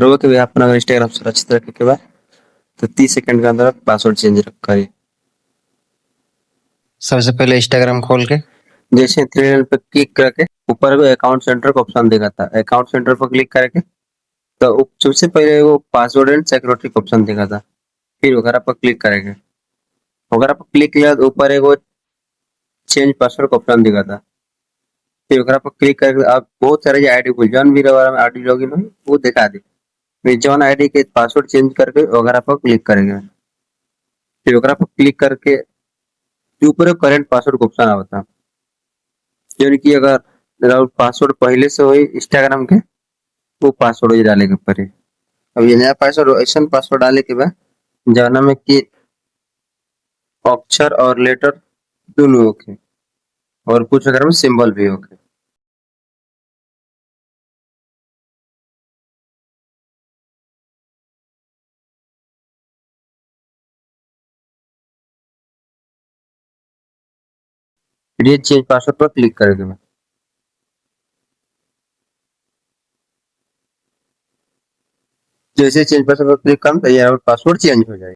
रहो कि भाई अपना इंस्टाग्राम सुरक्षित रखे के बाद तो 30 सेकंड के अंदर पासवर्ड चेंज करिए। सबसे पहले इंस्टाग्राम खोल के जैसे थ्री लाइन पे क्लिक करके ऊपर को अकाउंट सेंटर का ऑप्शन दिखा था, अकाउंट सेंटर पर क्लिक करके तो सबसे पहले वो पासवर्ड एंड सिक्योरिटी का ऑप्शन दिखा था, फिर वगैरह पर क्लिक करेंगे। वगैरह पर क्लिक किया तो ऊपर एक वो चेंज पासवर्ड का ऑप्शन दिखा था, फिर वगैरह पर क्लिक करके आप बहुत सारे आईडी को जौन भी रहा आईडी लॉगिन हो वो दिखा दे, फिर जौन आईडी के पासवर्ड चेंज करके वगैरह पर क्लिक करेंगे। फिर वगैरह पर क्लिक करके ऊपर करंट पासवर्ड का ऑप्शन आता है, यानी कि अगर पासवर्ड पहले से हो इंस्टाग्राम के वो पासवर्ड ही डाले के पड़े। अब ये नया पासवर्ड ऐसा पासवर्ड डाले के बाद जौना में कि अक्षर और लेटर दोनों होके और कुछ अगर में सिंबल भी होके। फिर ये चेंज पासवर्ड पर क्लिक करेंगे। जैसे चेंज पासवर्ड पर क्लिक करें तो ये पासवर्ड चेंज हो जाएगा।